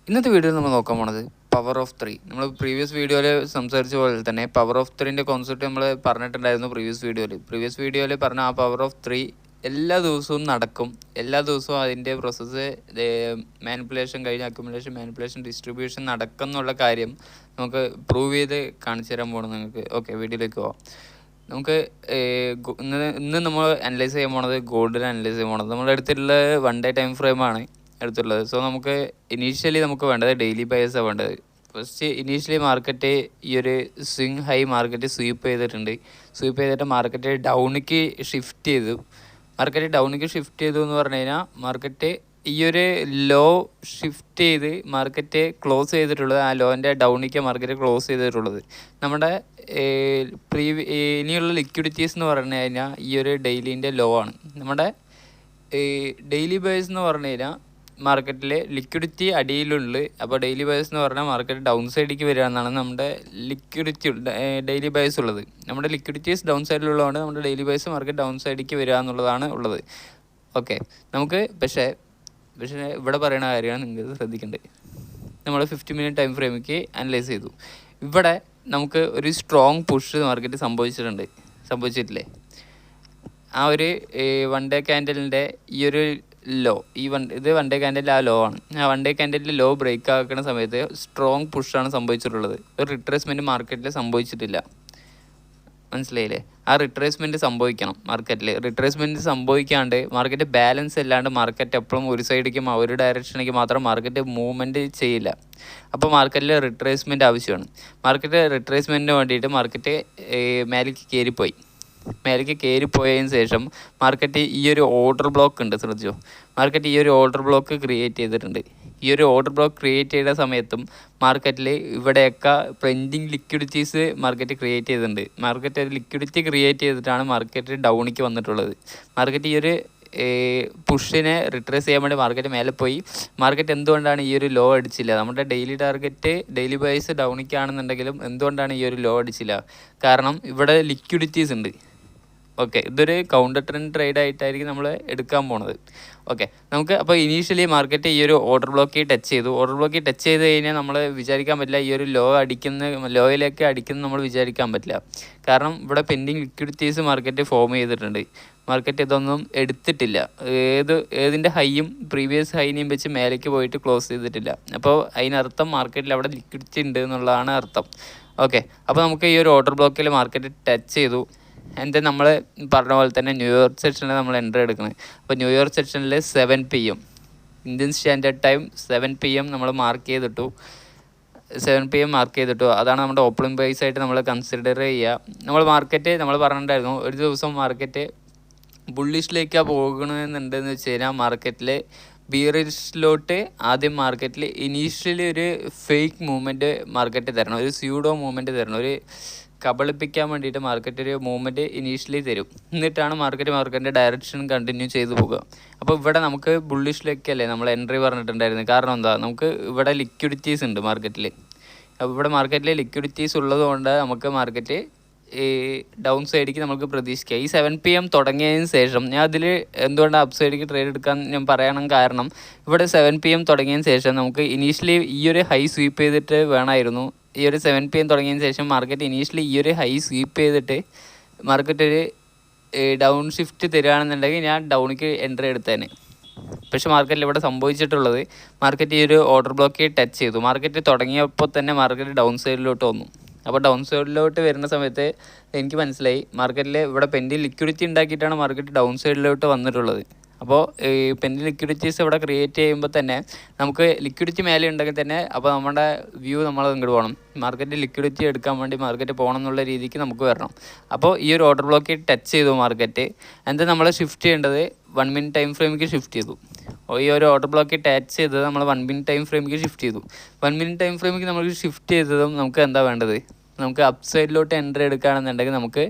ഇന്നത്തെ വീഡിയോയിൽ നമ്മൾ നോക്കാൻ പോണത് പവർ ഓഫ് 3. നമ്മൾ പ്രീവിയസ് വീഡിയോയിൽ സംസാരിച്ച പോലെ തന്നെ പവർ ഓഫ് 3ൻ്റെ കോൺസെപ്റ്റ് നമ്മൾ പറഞ്ഞിട്ടുണ്ടായിരുന്നു പ്രീവിയസ് വീഡിയോയിൽ പറഞ്ഞ ആ പവർ ഓഫ് 3 എല്ലാ ദിവസവും നടക്കും. എല്ലാ ദിവസവും അതിൻ്റെ പ്രോസസ്സ് മാനിപ്പുലേഷൻ കഴിഞ്ഞ് അക്യുമുലേഷൻ ഡിസ്ട്രിബ്യൂഷൻ നടക്കും എന്നുള്ള കാര്യം നമുക്ക് പ്രൂവ് ചെയ്ത് കാണിച്ചു തരാൻ പോകണം നിങ്ങൾക്ക്. ഓക്കെ, വീഡിയോയിലേക്ക് പോവാം. നമുക്ക് ഇന്ന് നമ്മൾ അനലൈസ് ചെയ്യാൻ പോണത് ഗോൾഡിനെ അനലൈസ് ചെയ്യാൻ പോണത് നമ്മുടെ അടുത്തുള്ള 1 ഡേ ടൈം ഫ്രെയിമാണ് എടുത്തുള്ളത്. സോ നമുക്ക് ഇനീഷ്യലി നമുക്ക് വേണ്ടത് ഡെയിലി ബയേഴ്സാണ് വേണ്ടത്. ഫസ്റ്റ് ഇനീഷ്യലി മാർക്കറ്റ് ഈ ഒരു സ്വിങ് ഹൈ മാർക്കറ്റ് സ്വീപ്പ് ചെയ്തിട്ട് മാർക്കറ്റ് ഡൗണിക്ക് ഷിഫ്റ്റ് ചെയ്തു എന്ന് പറഞ്ഞു കഴിഞ്ഞാൽ മാർക്കറ്റ് ഈ ഒരു ലോ ഷിഫ്റ്റ് ചെയ്ത് മാർക്കറ്റ് ക്ലോസ് ചെയ്തിട്ടുള്ളത്, ആ ലോൻ്റെ ഡൗണിക്ക് മാർക്കറ്റ് ക്ലോസ് ചെയ്തിട്ടുള്ളത് നമ്മുടെ ഇനിയുള്ള ലിക്വിഡിറ്റീസ് എന്ന് പറഞ്ഞു കഴിഞ്ഞാൽ ഈ ഒരു ഡെയിലീൻ്റെ ലോ ആണ്. നമ്മുടെ ഡെയിലി ബയേഴ്സ് എന്ന് പറഞ്ഞു കഴിഞ്ഞാൽ മാർക്കറ്റിൽ ലിക്വിഡിറ്റി അടിയിലുണ്ട്. അപ്പോൾ ഡെയിലി ബയേഴ്സ് എന്ന് പറഞ്ഞാൽ മാർക്കറ്റ് ഡൗൺ സൈഡിലേക്ക് വരിക എന്നാണ് നമ്മുടെ ഡെയിലി ബയേഴ്സ് ഉള്ളത്. നമ്മുടെ ലിക്വിഡിറ്റീസ് ഡൗൺ സൈഡിലുള്ളതുകൊണ്ട് നമ്മുടെ ഡെയിലി ബയേഴ്സ് മാർക്കറ്റ് ഡൗൺ സൈഡിലേക്ക് വരിക എന്നുള്ളതാണ് ഉള്ളത്. ഓക്കെ, നമുക്ക് പക്ഷേ ഇവിടെ പറയുന്ന കാര്യമാണ് നിങ്ങൾ ശ്രദ്ധിക്കേണ്ടത്. നമ്മൾ 50 മിനിറ്റ് ടൈം ഫ്രെയിമിലേക്ക് അനലൈസ് ചെയ്തു. ഇവിടെ നമുക്ക് ഒരു സ്ട്രോങ് പുഷ് മാർക്കറ്റ് സംഭവിച്ചിട്ടില്ലേ? ആ ഒരു 1 ഡേ ക്യാൻഡലിൻ്റെ ഈ ഒരു ലോ, ഇത് 1 ഡേ ക്യാൻഡലിൽ ആ ലോ ആണ്. ആ 1 ഡേ ക്യാൻഡലിൽ ലോ ബ്രേക്ക് ആക്കുന്ന സമയത്ത് സ്ട്രോങ് പുഷാണ് സംഭവിച്ചിട്ടുള്ളത്. ഒരു റിട്രേസ്മെൻറ്റ് മാർക്കറ്റിൽ സംഭവിച്ചിട്ടില്ല. മനസ്സിലായില്ലേ? ആ റിട്രേസ്മെൻറ്റ് സംഭവിക്കണം മാർക്കറ്റിൽ. റിട്രേസ്മെൻറ്റ് സംഭവിക്കാണ്ട് മാർക്കറ്റ് ബാലൻസ് അല്ലാണ്ട് മാർക്കറ്റ് എപ്പോഴും ഒരു സൈഡിലേക്കും ഒരു ഡയറക്ഷനിലേക്ക് മാത്രം മാർക്കറ്റ് മൂവ്മെൻറ്റ് ചെയ്യില്ല. അപ്പോൾ മാർക്കറ്റിൽ റിട്രേസ്മെൻറ്റ് ആവശ്യമാണ്. മാർക്കറ്റ് റിട്രേസ്മെൻറ്റിന് വേണ്ടിയിട്ട് മാർക്കറ്റ് മേലേക്ക് കയറിപ്പോയതിന് ശേഷം മാർക്കറ്റ് ഈ ഒരു ഓർഡർ ബ്ലോക്ക് ഉണ്ട്, ശ്രദ്ധിച്ചോ. മാർക്കറ്റ് ഈ ഒരു ഓർഡർ ബ്ലോക്ക് ക്രിയേറ്റ് ചെയ്തിട്ടുണ്ട്. ഈ ഒരു ഓർഡർ ബ്ലോക്ക് ക്രിയേറ്റ് ചെയ്ത സമയത്തും മാർക്കറ്റിൽ ഇവിടെയൊക്കെ പെൻഡിങ് ലിക്വിഡിറ്റീസ് മാർക്കറ്റ് ക്രിയേറ്റ് ചെയ്തിട്ടുണ്ട്. മാർക്കറ്റ് ലിക്വിഡിറ്റി ക്രിയേറ്റ് ചെയ്തിട്ടാണ് മാർക്കറ്റ് ഡൗണിക്ക് വന്നിട്ടുള്ളത്. മാർക്കറ്റ് ഈ ഒരു പുഷിനെ റിട്രേസ് ചെയ്യാൻ വേണ്ടി മാർക്കറ്റ് മേലെ പോയി. മാർക്കറ്റ് എന്തുകൊണ്ടാണ് ഈ ഒരു ലോ അടിച്ചില്ല? നമ്മുടെ ഡെയിലി ബയേഴ്സ് ഡൗണിക്കാണെന്നുണ്ടെങ്കിലും എന്തുകൊണ്ടാണ് ഈ ഒരു ലോ അടിച്ചില്ല? കാരണം ഇവിടെ ലിക്വിഡിറ്റീസ് ഉണ്ട്. ഓക്കെ, ഇതൊരു കൗണ്ടർ ട്രെൻഡ് ട്രേഡ് ആയിട്ടായിരിക്കും നമ്മൾ എടുക്കാൻ പോണത്. ഓക്കെ, നമുക്ക് അപ്പോൾ ഇനീഷ്യലി മാർക്കറ്റ് ഈ ഒരു ഓർഡർ ബ്ലോക്ക് ടച്ച് ചെയ്ത് കഴിഞ്ഞാൽ നമ്മൾ വിചാരിക്കാൻ പറ്റില്ല ഈ ഒരു ലോയിലേക്ക് അടിക്കുന്ന നമ്മൾ വിചാരിക്കാൻ പറ്റില്ല. കാരണം ഇവിടെ പെൻഡിങ് ലിക്വിഡിറ്റീസ് മാർക്കറ്റ് ഫോം ചെയ്തിട്ടുണ്ട്. മാർക്കറ്റ് ഇതൊന്നും എടുത്തിട്ടില്ല. ഏതിൻ്റെ ഹൈയും പ്രീവിയസ് ഹൈനെയും വെച്ച് മേലേക്ക് പോയിട്ട് ക്ലോസ് ചെയ്തിട്ടില്ല. അപ്പോൾ അതിനർത്ഥം മാർക്കറ്റിൽ അവിടെ ലിക്വിഡിറ്റി ഉണ്ട് എന്നുള്ളതാണ് അർത്ഥം. ഓക്കെ, അപ്പോൾ നമുക്ക് ഈ ഒരു ഓർഡർ ബ്ലോക്കിൽ മാർക്കറ്റ് ടച്ച് ചെയ്തു. എന്നിട്ട് നമ്മൾ പറഞ്ഞ പോലെ തന്നെ ന്യൂയോർക്ക് സെക്ഷനിൽ നമ്മൾ എൻട്രി എടുക്കുന്നത്. അപ്പോൾ ന്യൂയോർക്ക് സെക്ഷനിൽ 7 PM Indian standard time 7 PM നമ്മൾ മാർക്ക് ചെയ്തിട്ടു. അതാണ് നമ്മുടെ ഓപ്പണിംഗ് പ്രൈസ് ആയിട്ട് നമ്മൾ കൺസിഡർ ചെയ്യുക. നമ്മൾ പറഞ്ഞിട്ടുണ്ടായിരുന്നു ഒരു ദിവസം മാർക്കറ്റ് ബുള്ളിഷിലേക്കാണ് പോകണമെന്നുണ്ടെന്ന് വെച്ച് കഴിഞ്ഞാൽ മാർക്കറ്റിൽ ബീറിഷിലോട്ട് ആദ്യം മാർക്കറ്റിൽ ഇനീഷ്യലി ഒരു ഫേക്ക് മൂവ്മെൻറ്റ് മാർക്കറ്റ് തരണം, ഒരു സ്യൂഡോ മൂവ്മെൻറ്റ് തരണം, ഒരു കബളിപ്പിക്കാൻ വേണ്ടിയിട്ട് മാർക്കറ്റ് ഒരു മൂവ്മെൻറ്റ് ഇനീഷ്യലി തരും. എന്നിട്ടാണ് മാർക്കറ്റിൻ്റെ ഡയറക്ഷൻ കണ്ടിന്യൂ ചെയ്തു പോകുക. അപ്പോൾ ഇവിടെ നമുക്ക് ബുള്ളിഷിലേക്കല്ലേ നമ്മൾ എൻട്രി പറഞ്ഞിട്ടുണ്ടായിരുന്നു. കാരണം എന്താ? നമുക്ക് ഇവിടെ ലിക്വിഡിറ്റീസ് ഉണ്ട് മാർക്കറ്റിൽ. അപ്പോൾ ഇവിടെ മാർക്കറ്റിൽ ലിക്വിഡിറ്റീസ് ഉള്ളതുകൊണ്ട് നമുക്ക് മാർക്കറ്റ് ഈ ഡൗൺ സൈഡിലേക്ക് നമുക്ക് പ്രതീക്ഷിക്കാം. ഈ 7 PM തുടങ്ങിയതിന് ശേഷം ഞാൻ അതിൽ എന്തുകൊണ്ടാണ് അപ്പ് സൈഡിലേക്ക് ട്രേഡ് എടുക്കാൻ ഞാൻ പറയണം. കാരണം ഇവിടെ 7 PM തുടങ്ങിയതിന് ശേഷം നമുക്ക് ഇനീഷ്യലി ഈ ഒരു ഹൈ സ്വീപ്പ് ചെയ്തിട്ട് വേണമായിരുന്നു. ഈ ഒരു 7 PM തുടങ്ങിയതിന് ശേഷം മാർക്കറ്റ് ഇനീഷ്യലി ഈ ഒരു ഹൈ സ്വീപ്പ് ചെയ്തിട്ട് മാർക്കറ്റ് ഒരു ഡൗൺ ഷിഫ്റ്റ് തരികയാണെന്നുണ്ടെങ്കിൽ ഞാൻ ഡൗണിക്ക് എൻട്രി എടുത്തേനെ. പക്ഷേ മാർക്കറ്റിൽ ഇവിടെ സംഭവിച്ചിട്ടുള്ളത് മാർക്കറ്റ് ഈ ഒരു ഓർഡർ ബ്ലോക്ക് ടച്ച് ചെയ്തു. മാർക്കറ്റ് തുടങ്ങിയപ്പോൾ തന്നെ മാർക്കറ്റ് ഡൗൺ സൈഡിലോട്ട് വന്നു. അപ്പോൾ ഡൗൺ സൈഡിലോട്ട് വരുന്ന സമയത്ത് എനിക്ക് മനസ്സിലായി മാർക്കറ്റിൽ ഇവിടെ പെൻഡിങ് ലിക്വിഡിറ്റി ഉണ്ടാക്കിയിട്ടാണ് മാർക്കറ്റ് ഡൗൺ സൈഡിലോട്ട് വന്നിട്ടുള്ളത്. അപ്പോൾ ഈ പെൻഡിങ് ലിക്വിഡിറ്റീസ് ഇവിടെ ക്രിയേറ്റ് ചെയ്യുമ്പോൾ തന്നെ നമുക്ക് ലിക്വിഡിറ്റി മേലെ ഉണ്ടെങ്കിൽ തന്നെ അപ്പോൾ നമ്മുടെ വ്യൂ നമ്മൾ ഇങ്ങോട്ട് പോകണം. മാർക്കറ്റ് ലിക്വിഡിറ്റി എടുക്കാൻ വേണ്ടി മാർക്കറ്റ് പോകണം എന്നുള്ള രീതിക്ക് നമുക്ക് വരണം. അപ്പോൾ ഈ ഒരു ഓർഡർ ബ്ലോക്ക് ടച്ച് ചെയ്തു മാർക്കറ്റ്. എന്നിട്ട് നമ്മൾ ഷിഫ്റ്റ് ചെയ്യേണ്ടത് 1 മിനിറ്റ് ടൈം ഫ്രെയിമിലേക്ക് ഷിഫ്റ്റ് ചെയ്തു. ഈ ഒരു ഓർഡർ ബ്ലോക്ക് ടച്ച് ചെയ്തത് നമ്മൾ 1 മിനിറ്റ് ടൈം ഫ്രെയിമിലേക്ക് ഷിഫ്റ്റ് ചെയ്തു. 1 മിനിറ്റ് ടൈം ഫ്രെയിമിലേക്ക് നമ്മൾ ഷിഫ്റ്റ് ചെയ്തതും നമുക്ക് എന്താ വേണ്ടത്? നമുക്ക് അപ്പ് സൈഡിലോട്ട് എൻട്രി എടുക്കുകയാണെന്നുണ്ടെങ്കിൽ നമുക്ക്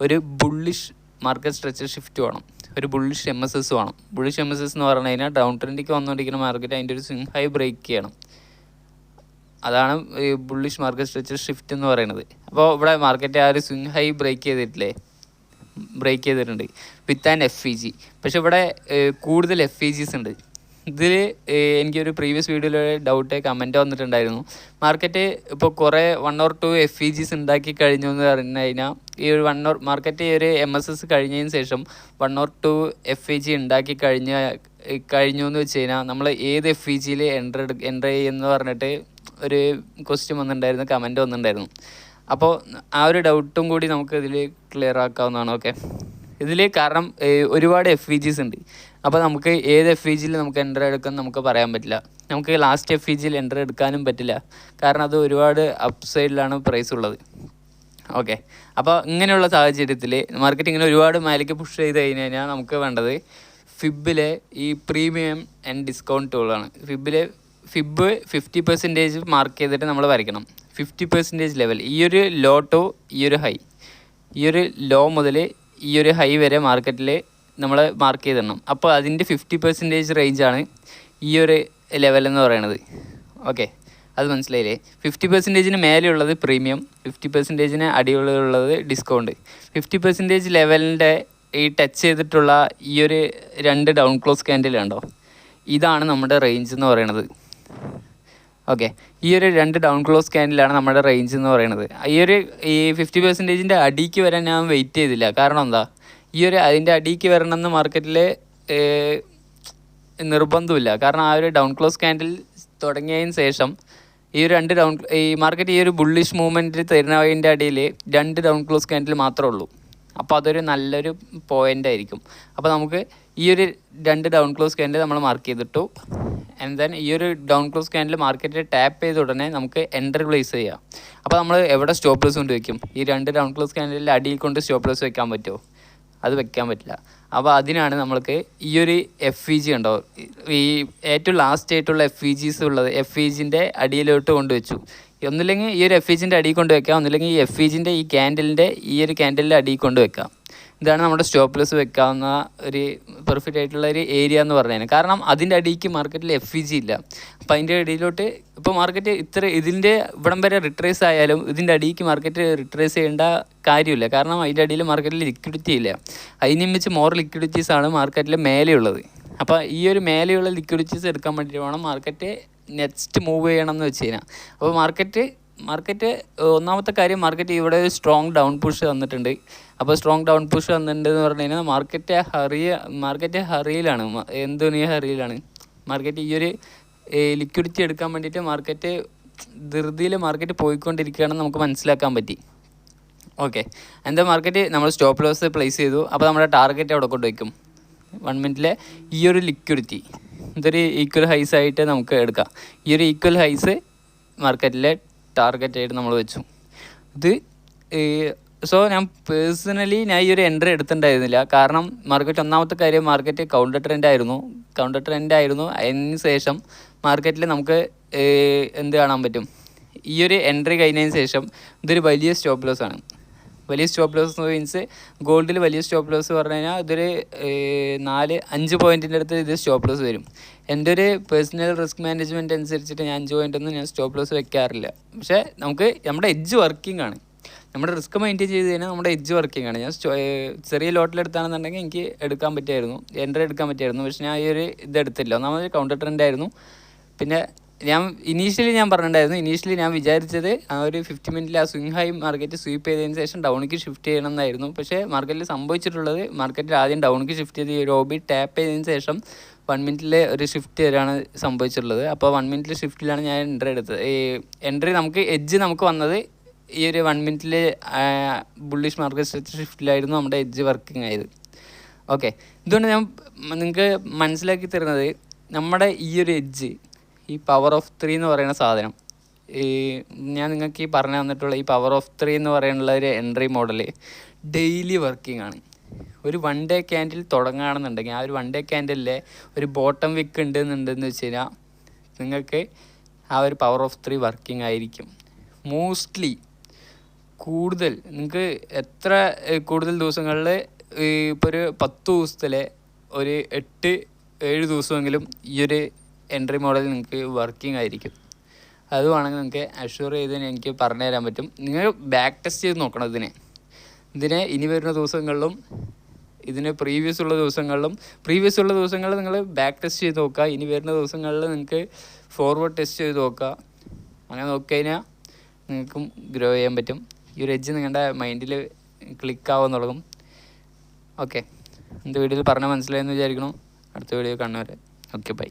ഒരു ബുള്ളിഷ് മാർക്കറ്റ് സ്ട്രക്ചർ ഷിഫ്റ്റ് വേണം, ഒരു ബുള്ളിഷ് MSS വേണം. ബുള്ളിഷ് MSS എന്ന് പറഞ്ഞു കഴിഞ്ഞാൽ ഡൗൺ ട്രെൻഡിലേക്ക് വന്നുകൊണ്ടിരിക്കുന്ന മാർക്കറ്റ് അതിൻ്റെ ഒരു സ്വിങ് ഹൈ ബ്രേക്ക് ചെയ്യണം. അതാണ് ഈ ബുള്ളിഷ് മാർക്കറ്റ് സ്ട്രക്ചർ ഷിഫ്റ്റ് എന്ന് പറയുന്നത്. അപ്പോൾ ഇവിടെ മാർക്കറ്റ് ആ ഒരു സ്വിങ് ഹൈ ബ്രേക്ക് ചെയ്തിട്ടുണ്ട് വിത്ത് ആൻ FEG. പക്ഷെ ഇവിടെ കൂടുതൽ FEGs ഉണ്ട്. ഇതിൽ എനിക്കൊരു പ്രീവിയസ് വീഡിയോയിലൂടെ ഡൗട്ട് കമൻറ്റ് വന്നിട്ടുണ്ടായിരുന്നു. മാർക്കറ്റ് ഇപ്പോൾ കുറേ 1 or 2 FEGs ഉണ്ടാക്കി കഴിഞ്ഞു എന്ന് പറഞ്ഞു കഴിഞ്ഞാൽ ഈ ഒരു മാർക്കറ്റ് ഈ ഒരു MSS കഴിഞ്ഞതിന് ശേഷം 1 or 2 FEG ഉണ്ടാക്കി കഴിഞ്ഞു എന്ന് വെച്ച് കഴിഞ്ഞാൽ നമ്മൾ ഏത് FEGയിൽ എൻ്റർ ചെയ്യുമെന്ന് പറഞ്ഞിട്ട് ഒരു ക്വസ്റ്റ്യൻ വന്നിട്ടുണ്ടായിരുന്നു, കമൻറ്റ് വന്നിട്ടുണ്ടായിരുന്നു. അപ്പോൾ ആ ഒരു ഡൗട്ടും കൂടി നമുക്ക് ഇതിൽ ക്ലിയർ ആക്കാവുന്നതാണ്. ഓക്കെ, ഇതിൽ കാരണം ഒരുപാട് FEGs ഉണ്ട്. അപ്പോൾ നമുക്ക് ഏത് FEGയിൽ നമുക്ക് എൻ്റർ എടുക്കാൻ നമുക്ക് പറയാൻ പറ്റില്ല. നമുക്ക് ലാസ്റ്റ് FEGയിൽ എൻ്റർ എടുക്കാനും പറ്റില്ല, കാരണം അത് ഒരുപാട് അപ്സൈഡിലാണ് പ്രൈസ് ഉള്ളത്. ഓക്കെ, അപ്പോൾ ഇങ്ങനെയുള്ള സാഹചര്യത്തിൽ മാർക്കറ്റ് ഇങ്ങനെ ഒരുപാട് മേലേക്ക് പുഷ് ചെയ്ത് കഴിഞ്ഞ് കഴിഞ്ഞാൽ നമുക്ക് വേണ്ടത് ഫിബിലെ ഈ പ്രീമിയം ആൻഡ് ഡിസ്കൗണ്ട് ടൂളാണ്. ഫിബ് 50% മാർക്ക് ചെയ്തിട്ട് നമ്മൾ വരയ്ക്കണം. 50% ലെവൽ, ഈ ഒരു ലോ ടു ഈ ഒരു ഹൈ, ഈ ഒരു ലോ മുതൽ ഈ ഒരു ഹൈ വരെ മാർക്കറ്റിൽ നമ്മൾ മാർക്ക് ചെയ്തിടണം. അപ്പോൾ അതിൻ്റെ 50% റേഞ്ചാണ് ഈ ഒരു ലെവൽ എന്ന് പറയുന്നത്. ഓക്കെ, അത് മനസ്സിലായില്ലേ? 50%-ന് മേലെയുള്ളത് പ്രീമിയം, 50%-ന് അടിയുള്ളത് ഡിസ്കൗണ്ട്. 50% ലെവലിൻ്റെ ഈ ടച്ച് ചെയ്തിട്ടുള്ള ഈ ഒരു 2 ഡൗൺ ക്ലോസ് ക്യാൻഡിൽ ഉണ്ടോ, ഇതാണ് നമ്മുടെ റേഞ്ച് എന്ന് പറയുന്നത്. ഓക്കെ, ഈ ഒരു 2 ഡൗൺ ക്ലോസ് ക്യാൻഡിലാണ് നമ്മുടെ റേഞ്ച് എന്ന് പറയുന്നത്. ഈ 50%-ൻ്റെ അടിക്ക് വരാൻ ഞാൻ വെയിറ്റ് ചെയ്തില്ല. കാരണം എന്താ, അതിൻ്റെ അടിക്ക് വരണമെന്ന് മാർക്കറ്റിൽ നിർബന്ധമില്ല. കാരണം ആ ഒരു ഡൗൺ ക്ലോസ് ക്യാൻഡിൽ തുടങ്ങിയതിന് ശേഷം ഈ 2 മാർക്കറ്റ് ഈ ഒരു ബുള്ളിഷ് മൂവ്മെൻറ്റ് തരുന്നതിൻ്റെ അടിയിൽ 2 ഡൗൺ ക്ലോസ് ക്യാൻഡിൽ മാത്രമേ ഉള്ളൂ. അപ്പോൾ അതൊരു നല്ലൊരു പോയിൻ്റ് ആയിരിക്കും. അപ്പോൾ നമുക്ക് ഈ ഒരു 2 ഡൗൺ ക്ലോസ് ക്യാൻഡിൽ നമ്മൾ മാർക്ക് ചെയ്തിട്ടു. ആൻഡ് ദെൻ ഈ ഒരു down close candle market tap ചെയ്ത ഉടനെ നമുക്ക് എൻ്റർ പ്ലേസ് ചെയ്യാം. അപ്പോൾ നമ്മൾ എവിടെ സ്റ്റോപ്പ് ലോസ് കൊണ്ട് വയ്ക്കും? ഈ 2 ഡൗൺ ക്ലോസ് ക്യാൻഡിൽ അടിയിൽ കൊണ്ട് സ്റ്റോപ്പ് ലോസ് വെക്കാൻ പറ്റുമോ? അത് വെക്കാൻ പറ്റില്ല. അപ്പോൾ അതിനാണ് നമ്മൾക്ക് ഈ ഒരു FEG ഉണ്ടോ, ഈ ഏറ്റവും ലാസ്റ്റ് ആയിട്ടുള്ള FEGs ഉള്ളത്, FEGൻ്റെ അടിയിലോട്ട് കൊണ്ടുവച്ചു. ഒന്നുമില്ലെങ്കിൽ ഈ ഒരു FEGൻ്റെ അടിയിൽ കൊണ്ട് വെക്കാം, ഒന്നുമില്ലെങ്കിൽ ഈ FEGൻ്റെ ഈ ഒരു ക്യാൻഡലിൻ്റെ അടിയിൽ കൊണ്ട് വെക്കാം. ഇതാണ് നമ്മുടെ സ്റ്റോപ്പ് ലോസ് വെക്കാവുന്ന ഒരു പെർഫെക്റ്റ് ആയിട്ടുള്ള ഒരു ഏരിയ എന്ന് പറഞ്ഞാൽ. കാരണം അതിൻ്റെ അടിയിലേക്ക് മാർക്കറ്റിൽ FEG ഇല്ല. അപ്പോൾ അതിൻ്റെ അടിയിലോട്ട് ഇപ്പോൾ മാർക്കറ്റ് ഇതിൻ്റെ ഇവിടം വരെ റിട്രേസ് ആയാലും ഇതിൻ്റെ അടിയിലേക്ക് മാർക്കറ്റ് റിട്രേസ് ചെയ്യേണ്ട കാര്യമില്ല. കാരണം അതിൻ്റെ അടിയിൽ മാർക്കറ്റിൽ ലിക്വിഡിറ്റി ഇല്ല. അതിനും വെച്ച് മോർ ലിക്വിഡിറ്റീസാണ് മാർക്കറ്റിൽ മേലെയുള്ളത്. അപ്പോൾ ഈ ഒരു മേലെയുള്ള ലിക്വിഡിറ്റീസ് എടുക്കാൻ വേണ്ടിയിട്ട് വേണം മാർക്കറ്റ് നെക്സ്റ്റ് മൂവ് ചെയ്യണം എന്ന് വെച്ച് കഴിഞ്ഞാൽ. അപ്പോൾ മാർക്കറ്റ് ഒന്നാമത്തെ കാര്യം, മാർക്കറ്റ് ഇവിടെ ഒരു സ്ട്രോങ് ഡൗൺ പുഷ് തന്നിട്ടുണ്ട്. അപ്പോൾ സ്ട്രോങ് ഡൗൺ പുഷ് തന്നിട്ടുണ്ടെന്ന് പറഞ്ഞു കഴിഞ്ഞാൽ മാർക്കറ്റ് ഹറിയിലാണ്. ഹറിയിലാണ് മാർക്കറ്റ്. ഈ ഒരു ലിക്വിഡിറ്റി എടുക്കാൻ വേണ്ടിയിട്ട് മാർക്കറ്റ് ധൃതിയിൽ മാർക്കറ്റ് പോയിക്കൊണ്ടിരിക്കുകയാണെന്ന് നമുക്ക് മനസ്സിലാക്കാൻ പറ്റി. ഓക്കെ, എന്താ മാർക്കറ്റ് നമ്മൾ സ്റ്റോപ്പ് ലോസ് പ്ലേസ് ചെയ്തു. അപ്പോൾ നമ്മുടെ ടാർഗറ്റ് അവിടെ കൊണ്ട് വയ്ക്കും. 1 മിനിറ്റിലെ ഈ ഒരു ലിക്വിഡിറ്റി ഇതൊരു ഈക്വൽ ഹൈസ് ആയിട്ട് നമുക്ക് എടുക്കാം. ഈ ഒരു ഈക്വൽ ഹൈസ് മാർക്കറ്റിലെ ടാർഗറ്റായിട്ട് നമ്മൾ വെച്ചു. ഞാൻ പേഴ്സണലി ഈ ഒരു എൻട്രി എടുത്തിട്ടുണ്ടായിരുന്നില്ല. കാരണം മാർക്കറ്റ് ഒന്നാമത്തെ കാര്യം, മാർക്കറ്റ് കൗണ്ടർ ട്രെൻഡ് ആയിരുന്നു. അതിന് ശേഷം മാർക്കറ്റിൽ നമുക്ക് എന്ത് കാണാൻ പറ്റും, ഈ ഒരു എൻട്രി കഴിഞ്ഞതിന് ശേഷം ഇതൊരു വലിയ സ്റ്റോപ്പ് ലോസ് ആണ്. വലിയ സ്റ്റോപ്പ് ലോസ് മീൻസ് ഗോൾഡിൽ വലിയ സ്റ്റോപ്പ് ലോസ് പറഞ്ഞു കഴിഞ്ഞാൽ ഇതൊരു 4-5 പോയിൻറ്റിൻ്റെ അടുത്ത് ഇത് സ്റ്റോപ്പ് ലോസ് വരും. എൻ്റെ ഒരു പേഴ്സണൽ റിസ്ക് മാനേജ്മെൻറ്റ് അനുസരിച്ചിട്ട് ഞാൻ 5 പോയിൻ്റൊന്നും ഞാൻ സ്റ്റോപ്പ് ലോസ് വെക്കാറില്ല. പക്ഷേ നമ്മുടെ എഡ്ജ് വർക്കിംഗ് ആണ്. നമ്മുടെ റിസ്ക് മെയിൻറ്റെയിൻ ചെയ്ത് കഴിഞ്ഞാൽ നമ്മുടെ എഡ്ജ് വർക്കിംഗ് ആണ്. ഞാൻ ചെറിയ ലോട്ടിലെടുത്താണെന്നുണ്ടെങ്കിൽ എനിക്ക് എടുക്കാൻ പറ്റുമായിരുന്നു, എൻട്രി എടുക്കാൻ പറ്റുമായിരുന്നു. പക്ഷേ ഞാൻ ഈ ഒരു ഇതെടുത്തില്ല. ഒന്നാമത് കൗണ്ടർ ട്രെൻഡ് ആയിരുന്നു. പിന്നെ ഇനീഷ്യലി ഞാൻ വിചാരിച്ചത് ആ ഒരു 50 മിനിറ്റിൽ ആ സ്വിങ് ഹൈ മാർക്കറ്റ് സ്വീപ്പ് ചെയ്തതിന് ശേഷം ഡൗണിക്ക് ഷിഫ്റ്റ് ചെയ്യണം എന്നായിരുന്നു. പക്ഷേ മാർക്കറ്റിൽ സംഭവിച്ചിട്ടുള്ളത്, മാർക്കറ്റിൽ ആദ്യം ഡൗണിക്ക് ഷിഫ്റ്റ് ചെയ്ത് ഈ ഒരു OB ടാപ്പ് ചെയ്തതിന് ശേഷം 1 മിനിറ്റിൽ ഒരു ഷിഫ്റ്റ് വരെയാണ് സംഭവിച്ചിട്ടുള്ളത്. അപ്പോൾ 1 മിനിറ്റിൽ ഷിഫ്റ്റിലാണ് ഞാൻ എൻട്രി എടുത്തത്. ഈ എൻട്രി നമുക്ക് വന്നത് ഈ ഒരു 1 മിനിറ്റിൽ ബുള്ളിഷ് മാർക്കറ്റ് ഷിഫ്റ്റിലായിരുന്നു നമ്മുടെ എഡ്ജ് വർക്കിംഗ് ആയത്. ഓക്കെ, ഇതുകൊണ്ട് ഞാൻ നിങ്ങൾക്ക് മനസ്സിലാക്കി തരുന്നത്, നമ്മുടെ ഈ ഒരു എഡ്ജ്, ഈ പവർ ഓഫ് 3 എന്ന് പറയുന്ന സാധനം, ഞാൻ നിങ്ങൾക്ക് ഈ പറഞ്ഞു തന്നിട്ടുള്ള ഈ പവർ ഓഫ് 3 എന്ന് പറയുന്ന ഒരു എൻട്രി മോഡൽ ഡെയിലി വർക്കിംഗ് ആണ്. ഒരു 1 ഡേ ക്യാൻഡിൽ തുടങ്ങുകയാണെന്നുണ്ടെങ്കിൽ ആ ഒരു 1 ഡേ ക്യാൻഡിലെ ഒരു ബോട്ടം വിക്ക് ഉണ്ടെന്ന് വെച്ച് കഴിഞ്ഞാൽ നിങ്ങൾക്ക് ആ ഒരു പവർ ഓഫ് 3 വർക്കിംഗ് ആയിരിക്കും. മോസ്റ്റ്ലി കൂടുതൽ നിങ്ങൾക്ക് കൂടുതൽ ദിവസങ്ങളിൽ ഇപ്പോൾ ഒരു 10 ദിവസത്തിലെ ഒരു 8-7 ദിവസമെങ്കിലും ഈ ഒരു എൻട്രി മോഡൽ നിങ്ങൾക്ക് വർക്കിംഗ് ആയിരിക്കും. അത് വേണമെങ്കിൽ നിങ്ങൾക്ക് അഷ്യൂർ ചെയ്ത് എനിക്ക് പറഞ്ഞു തരാൻ പറ്റും. നിങ്ങൾ ബാക്ക് ടെസ്റ്റ് ചെയ്ത് നോക്കണം ഇതിനെ ഇനി വരുന്ന ദിവസങ്ങളിലും ഇതിന് പ്രീവിയസ് ഉള്ള ദിവസങ്ങളിൽ നിങ്ങൾ ബാക്ക് ടെസ്റ്റ് ചെയ്ത് നോക്കുക. ഇനി വരുന്ന ദിവസങ്ങളിൽ നിങ്ങൾക്ക് ഫോർവേഡ് ടെസ്റ്റ് ചെയ്ത് നോക്കുക. അങ്ങനെ നോക്കിക്കഴിഞ്ഞാൽ നിങ്ങൾക്കും ഗ്രോ ചെയ്യാൻ പറ്റും. ഈ ഒരു എഡ്ജ് നിങ്ങളുടെ മൈൻഡിൽ ക്ലിക്കാവാൻ തുടങ്ങും. ഓക്കെ, ഇന്നത്തെ വീഡിയോയിൽ പറഞ്ഞാൽ മനസ്സിലായെന്ന് വിചാരിക്കണം. അടുത്ത വീഡിയോ കാണുന്നവരെ ഓക്കെ, ബൈ.